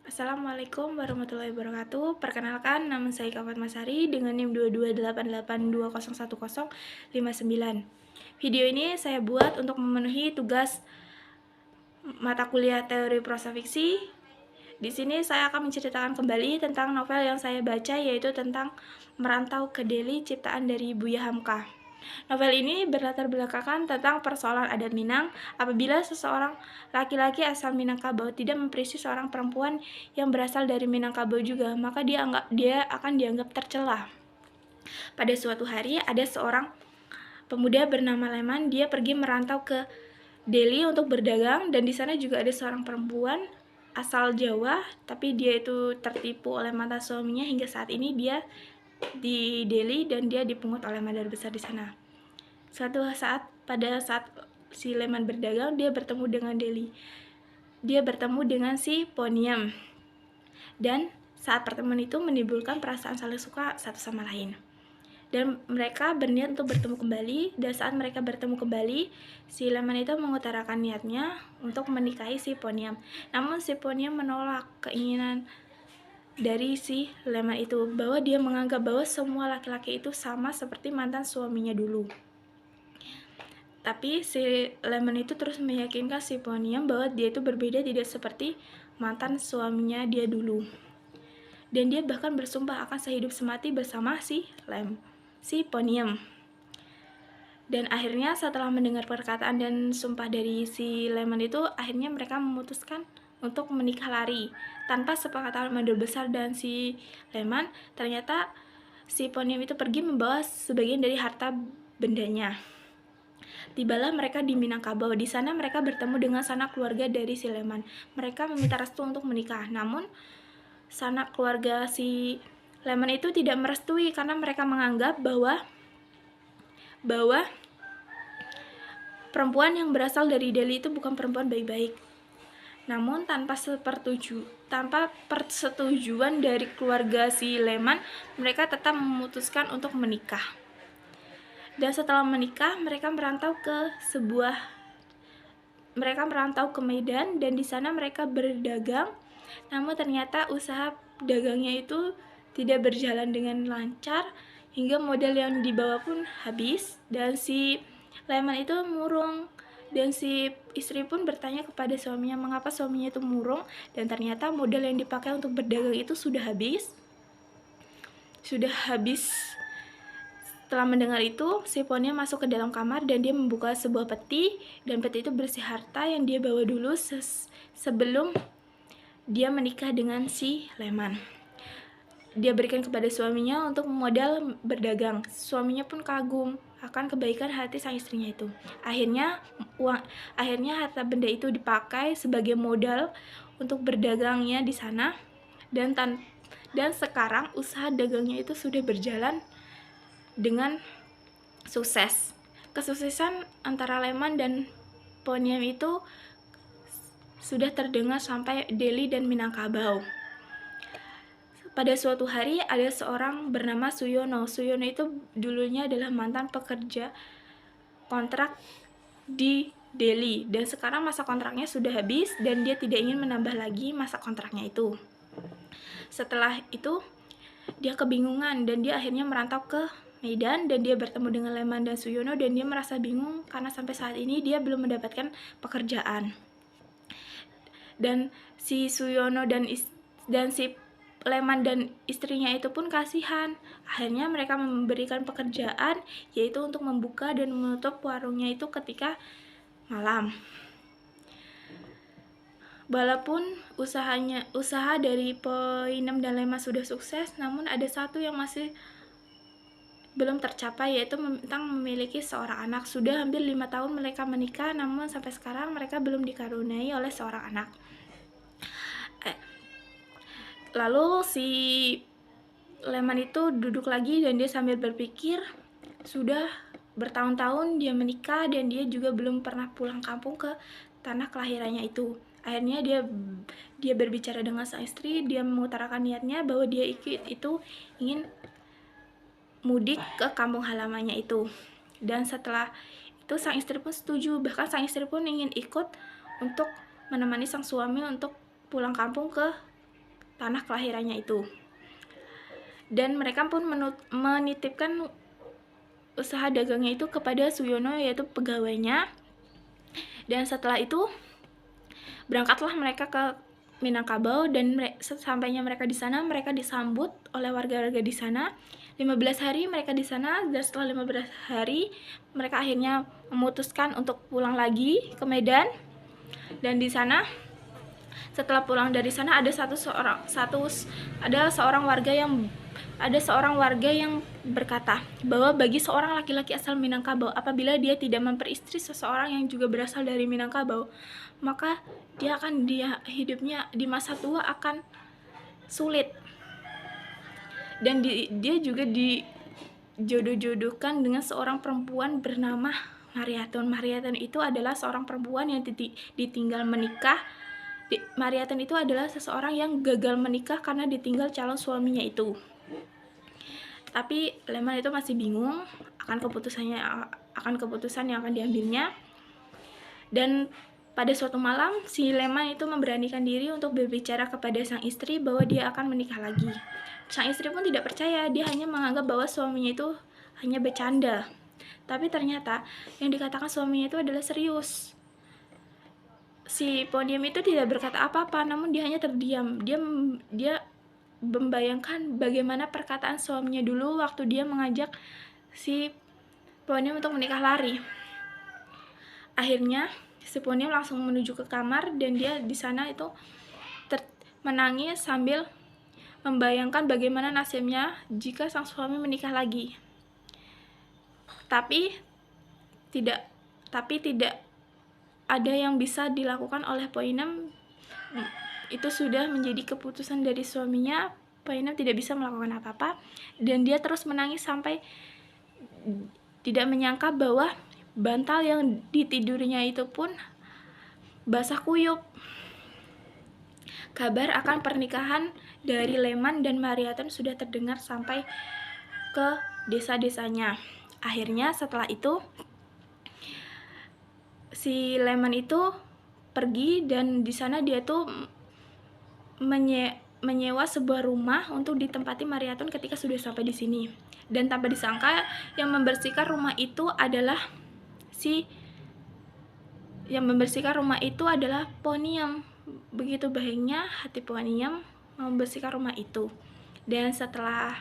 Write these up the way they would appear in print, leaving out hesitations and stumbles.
Assalamualaikum warahmatullahi wabarakatuh. Perkenalkan, nama saya Kak Fatmasari dengan NIM 22882011059. Video ini saya buat untuk memenuhi tugas mata kuliah teori prosa fiksi. Di sini saya akan menceritakan kembali tentang novel yang saya baca, yaitu tentang Merantau ke Delhi ciptaan dari Buya Hamka. Novel ini berlatar belakangkan tentang persoalan adat Minang apabila seseorang laki-laki asal Minangkabau tidak memperisi seorang perempuan yang berasal dari Minangkabau juga, maka dia akan dianggap tercela. Pada suatu hari ada seorang pemuda bernama Leman. Dia pergi merantau ke Delhi untuk berdagang, dan di sana juga ada seorang perempuan asal Jawa, tapi dia itu tertipu oleh mantan suaminya hingga saat ini dia di Delhi dan dia dipungut oleh mandor besar di sana. Pada saat si Leman berdagang, dia bertemu dengan Delhi. Dia bertemu dengan si Poniam. Dan saat pertemuan itu menimbulkan perasaan saling suka satu sama lain. Dan mereka berniat untuk bertemu kembali, dan saat mereka bertemu kembali, si Leman itu mengutarakan niatnya untuk menikahi si Poniam. Namun si Poniam menolak keinginan dari si Leman itu, bahwa dia menganggap bahwa semua laki-laki itu sama seperti mantan suaminya dulu. Tapi si Leman itu terus meyakinkan si Poniam bahwa dia itu berbeda, tidak seperti mantan suaminya dia dulu. Dan dia bahkan bersumpah akan sehidup semati bersama si Poniam. Dan akhirnya setelah mendengar perkataan dan sumpah dari si Leman itu, akhirnya mereka memutuskan untuk menikah lari tanpa sepengetahuan mandor besar dan si Leman. Ternyata si Poniam itu pergi membawa sebagian dari harta bendanya. Tibalah mereka di Minangkabau. Di sana mereka bertemu dengan sanak keluarga dari si Leman. Mereka meminta restu untuk menikah. Namun sanak keluarga si Leman itu tidak merestui karena mereka menganggap bahwa perempuan yang berasal dari Delhi itu bukan perempuan baik-baik. Namun tanpa persetujuan dari keluarga si Leman, mereka tetap memutuskan untuk menikah. Dan setelah menikah, mereka merantau ke Medan, dan di sana mereka berdagang. Namun ternyata usaha dagangnya itu tidak berjalan dengan lancar, hingga modal yang dibawa pun habis, dan si Leman itu murung. Dan si istri pun bertanya kepada suaminya mengapa suaminya itu murung, dan ternyata modal yang dipakai untuk berdagang itu sudah habis. Setelah mendengar itu, si Poniam masuk ke dalam kamar dan dia membuka sebuah peti, dan peti itu berisi harta yang dia bawa dulu sebelum dia menikah dengan si Leman. Dia berikan kepada suaminya untuk modal berdagang. Suaminya pun kagum akan kebaikan hati sang istrinya itu. Akhirnya harta benda itu dipakai sebagai modal untuk berdagangnya di sana, dan sekarang usaha dagangnya itu sudah berjalan dengan sukses. Kesuksesan antara Leman dan Poniam itu sudah terdengar sampai Delhi dan Minangkabau. Pada suatu hari ada seorang bernama Suyono. Suyono itu dulunya adalah mantan pekerja kontrak di Delhi, dan sekarang masa kontraknya sudah habis dan dia tidak ingin menambah lagi masa kontraknya itu. Setelah itu dia kebingungan dan dia akhirnya merantau ke Medan, dan dia bertemu dengan Leman dan Suyono, dan dia merasa bingung karena sampai saat ini dia belum mendapatkan pekerjaan. Dan si Suyono dan si Leman dan istrinya itu pun kasihan. Akhirnya mereka memberikan pekerjaan, yaitu untuk membuka dan menutup warungnya itu ketika malam. Walaupun usaha dari Poniam dan Leman sudah sukses, namun ada satu yang masih belum tercapai, yaitu tentang memiliki seorang anak. Sudah hampir 5 tahun mereka menikah, namun sampai sekarang mereka belum dikaruniai oleh seorang anak. Lalu si Leman itu duduk lagi dan dia sambil berpikir, sudah bertahun-tahun dia menikah dan dia juga belum pernah pulang kampung ke tanah kelahirannya itu. Akhirnya dia berbicara dengan sang istri. Dia mengutarakan niatnya bahwa dia ingin mudik ke kampung halamannya itu. Dan setelah itu sang istri pun setuju. Bahkan sang istri pun ingin ikut untuk menemani sang suami untuk pulang kampung ke tanah kelahirannya itu. Dan mereka pun menitipkan usaha dagangnya itu kepada Suyono, yaitu pegawainya. Dan setelah itu berangkatlah mereka ke Minangkabau, dan sampainya mereka di sana, mereka disambut oleh warga-warga di sana. 15 hari mereka di sana, dan setelah 15 hari mereka akhirnya memutuskan untuk pulang lagi ke Medan. Dan di sana, setelah pulang dari sana, ada seorang warga yang berkata bahwa bagi seorang laki-laki asal Minangkabau, apabila dia tidak memperistri seseorang yang juga berasal dari Minangkabau, maka hidupnya di masa tua akan sulit. Dan dia juga dijodoh-jodohkan dengan seorang perempuan bernama Mariatun. Mariatun itu adalah seorang perempuan yang ditinggal menikah. Mariatun itu adalah seseorang yang gagal menikah karena ditinggal calon suaminya itu. Tapi Leman itu masih bingung akan keputusan yang akan diambilnya. Dan pada suatu malam, si Leman itu memberanikan diri untuk berbicara kepada sang istri bahwa dia akan menikah lagi. Sang istri pun tidak percaya, dia hanya menganggap bahwa suaminya itu hanya bercanda. Tapi ternyata yang dikatakan suaminya itu adalah serius. Si Poniam itu tidak berkata apa-apa, namun dia hanya terdiam. Dia membayangkan bagaimana perkataan suaminya dulu waktu dia mengajak si Poniam untuk menikah lari. Akhirnya si Poniam langsung menuju ke kamar, dan dia di sana itu menangis sambil membayangkan bagaimana nasibnya jika sang suami menikah lagi. Tapi tidak ada yang bisa dilakukan oleh Poinem. Itu sudah menjadi keputusan dari suaminya. Poinem tidak bisa melakukan apa-apa, dan dia terus menangis sampai tidak menyangka bahwa bantal yang ditidurnya itu pun basah kuyup. Kabar akan pernikahan dari Leman dan Mariatun sudah terdengar sampai ke desa-desanya. Akhirnya setelah itu si Leman itu pergi, dan di sana dia tuh menyewa sebuah rumah untuk ditempati Mariatun ketika sudah sampai di sini. Dan tanpa disangka yang membersihkan rumah itu adalah Poniam. Begitu baiknya hati Poniam membersihkan rumah itu. Dan setelah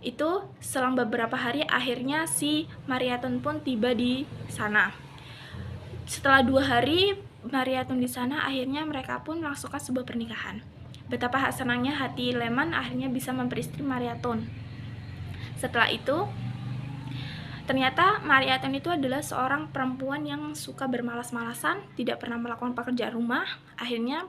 itu, selang beberapa hari, akhirnya si Mariatun pun tiba di sana. Setelah 2 hari Mariatun di sana, akhirnya mereka pun melangsungkan sebuah pernikahan. Betapa senangnya hati Leman akhirnya bisa memperistri Mariatun. Setelah itu, ternyata Mariatun itu adalah seorang perempuan yang suka bermalas-malasan, tidak pernah melakukan pekerjaan rumah. Akhirnya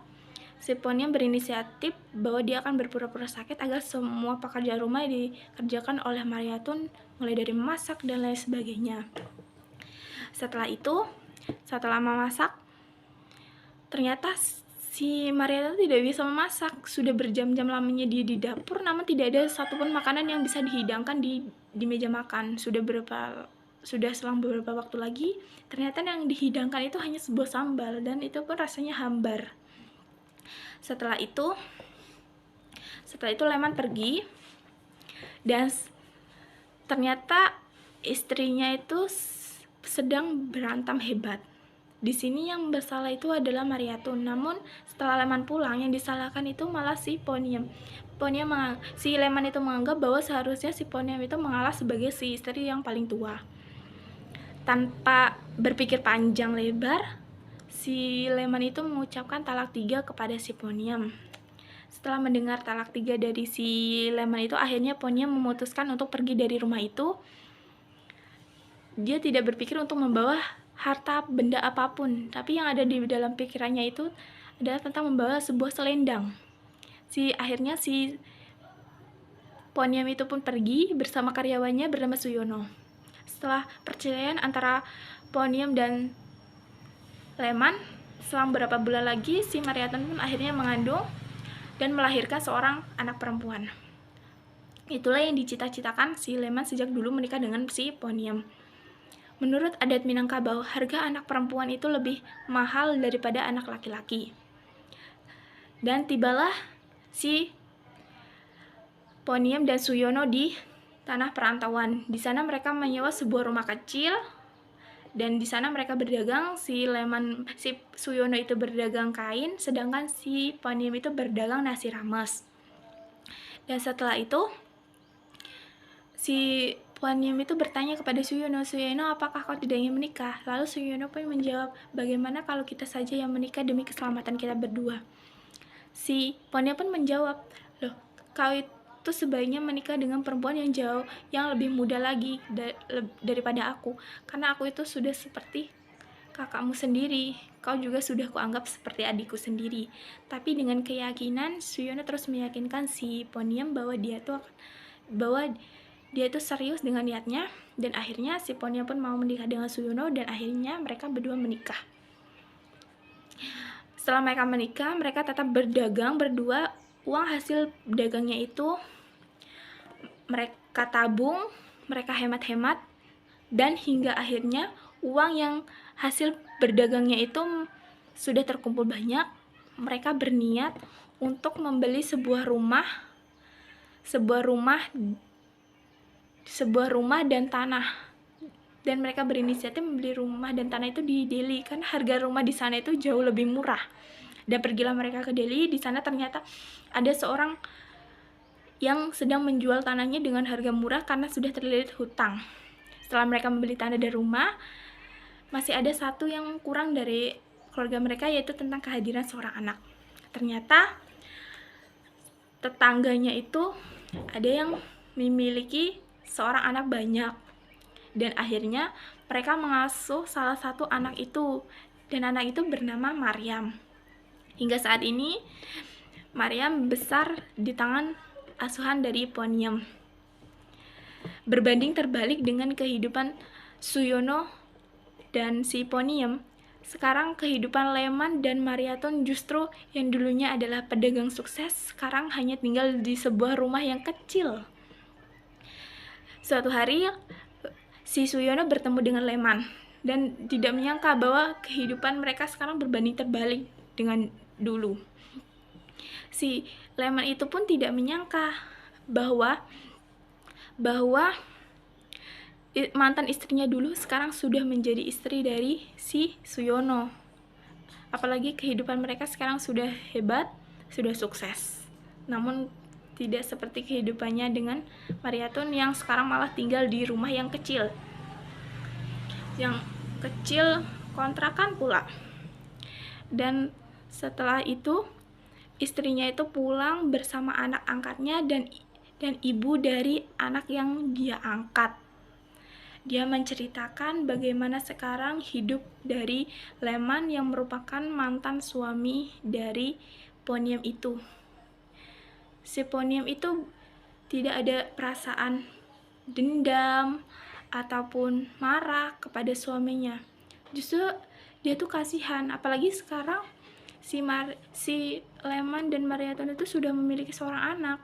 si Poniam berinisiatif bahwa dia akan berpura-pura sakit agar semua pekerjaan rumah dikerjakan oleh Mariatun, mulai dari memasak dan lain sebagainya. Setelah itu, setelah memasak, ternyata si Mariatun tidak bisa memasak. Sudah berjam-jam lamanya dia di dapur, namun tidak ada satupun makanan yang bisa dihidangkan di meja makan. Sudah selang beberapa waktu lagi, ternyata yang dihidangkan itu hanya sebuah sambal, dan itu pun rasanya hambar. Setelah itu Leman pergi, dan ternyata istrinya itu sedang berantem hebat. Di sini yang bersalah itu adalah Mariatun, namun setelah Leman pulang, yang disalahkan itu malah si Poniam. Si Leman itu menganggap bahwa seharusnya si Poniam itu mengalah sebagai si istri yang paling tua. Tanpa berpikir panjang lebar, si Leman itu mengucapkan talak 3 kepada si Poniam. Setelah mendengar talak 3 dari si Leman itu, akhirnya Poniam memutuskan untuk pergi dari rumah itu. Dia tidak berpikir untuk membawa harta benda apapun, tapi yang ada di dalam pikirannya itu adalah tentang membawa sebuah selendang. Akhirnya si Poniam itu pun pergi bersama karyawannya bernama Suyono. Setelah perceraian antara Poniam dan Leman, selang beberapa bulan lagi si Mariatun pun akhirnya mengandung dan melahirkan seorang anak perempuan. Itulah yang dicita-citakan si Leman sejak dulu menikah dengan si Poniam. Menurut adat Minangkabau, harga anak perempuan itu lebih mahal daripada anak laki-laki. Dan tibalah si Poniem dan Suyono di tanah perantauan. Di sana mereka menyewa sebuah rumah kecil dan di sana mereka berdagang. Si Suyono itu berdagang kain, sedangkan si Poniem itu berdagang nasi rames. Dan setelah itu si Poniem itu bertanya kepada Suyono, "Suyono, apakah kau tidak ingin menikah?" Lalu Suyono pun menjawab, "Bagaimana kalau kita saja yang menikah demi keselamatan kita berdua?" Si Poniem pun menjawab, "Loh, kau itu sebaiknya menikah dengan perempuan yang lebih muda lagi daripada aku, karena aku itu sudah seperti kakakmu sendiri. Kau juga sudah kuanggap seperti adikku sendiri." Tapi dengan keyakinan, Suyono terus meyakinkan si Poniem bahwa dia itu serius dengan niatnya, dan akhirnya si Poniem pun mau menikah dengan Suyono, dan akhirnya mereka berdua menikah. Setelah mereka menikah, mereka tetap berdagang berdua. Uang hasil dagangnya itu mereka tabung, mereka hemat-hemat, dan hingga akhirnya uang yang hasil berdagangnya itu sudah terkumpul banyak. Mereka berniat untuk membeli sebuah rumah dan tanah. Dan mereka berinisiatif membeli rumah dan tanah itu di Delhi, karena harga rumah di sana itu jauh lebih murah. Dan pergilah mereka ke Delhi. Di sana ternyata ada seorang yang sedang menjual tanahnya dengan harga murah karena sudah terlilit hutang. Setelah mereka membeli tanah dan rumah, masih ada satu yang kurang dari keluarga mereka, yaitu tentang kehadiran seorang anak. Ternyata tetangganya itu ada yang memiliki seorang anak banyak, dan akhirnya mereka mengasuh salah satu anak itu, dan anak itu bernama Maryam. Hingga saat ini Maryam besar di tangan asuhan dari Poniem. Berbanding terbalik dengan kehidupan Suyono dan si Poniem, sekarang kehidupan Leman dan Maryaton justru yang dulunya adalah pedagang sukses, sekarang hanya tinggal di sebuah rumah yang kecil. Suatu hari si Suyono bertemu dengan Leman dan tidak menyangka bahwa kehidupan mereka sekarang berbanding terbalik dengan dulu. Si Leman itu pun tidak menyangka bahwa mantan istrinya dulu sekarang sudah menjadi istri dari si Suyono. Apalagi kehidupan mereka sekarang sudah hebat, sudah sukses. Namun tidak seperti kehidupannya dengan Maryaton yang sekarang malah tinggal di rumah yang kecil. Yang kecil kontrakan pula. Dan setelah itu istrinya itu pulang bersama anak angkatnya dan ibu dari anak yang dia angkat. Dia menceritakan bagaimana sekarang hidup dari Leman yang merupakan mantan suami dari Poniem itu. Si Poniem itu tidak ada perasaan dendam ataupun marah kepada suaminya. Justru dia tuh kasihan, apalagi sekarang si Leman dan Maryaton itu sudah memiliki seorang anak.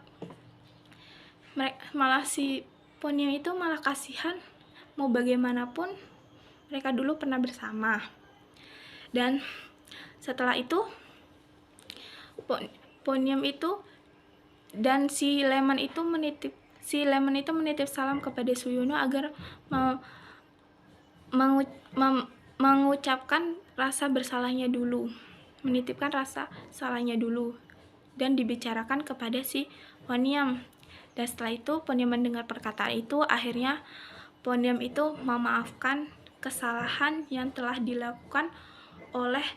Malah si Poniem itu malah kasihan, mau bagaimanapun mereka dulu pernah bersama. Dan setelah itu Poniem itu dan si Leman itu menitip salam kepada Suyono agar mengucapkan rasa bersalahnya dulu, menitipkan rasa salahnya dulu dan dibicarakan kepada si Poniem. Dan setelah itu Poniem mendengar perkataan itu, akhirnya Poniem itu memaafkan kesalahan yang telah dilakukan oleh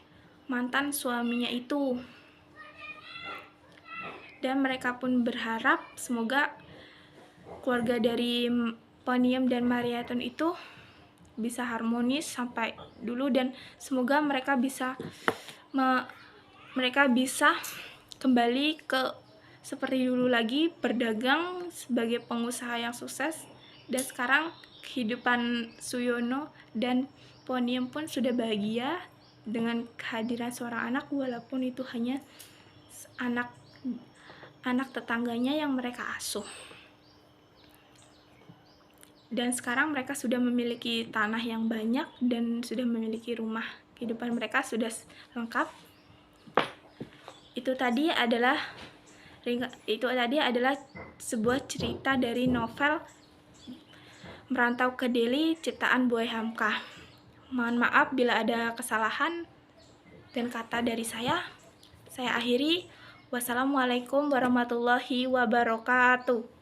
mantan suaminya itu. Dan mereka pun berharap semoga keluarga dari Poniem dan Maryaton itu bisa harmonis sampai dulu, dan semoga mereka bisa kembali ke seperti dulu lagi, berdagang sebagai pengusaha yang sukses. Dan sekarang kehidupan Suyono dan Poniem pun sudah bahagia dengan kehadiran seorang anak, walaupun itu hanya anak tetangganya yang mereka asuh. Dan sekarang mereka sudah memiliki tanah yang banyak dan sudah memiliki rumah. Kehidupan mereka sudah lengkap. Itu tadi adalah Itu tadi adalah sebuah cerita dari novel Merantau ke Delhi ciptaan Boy Hamka. Mohon maaf bila ada kesalahan dan kata dari saya. Saya akhiri. Wassalamualaikum warahmatullahi wabarakatuh.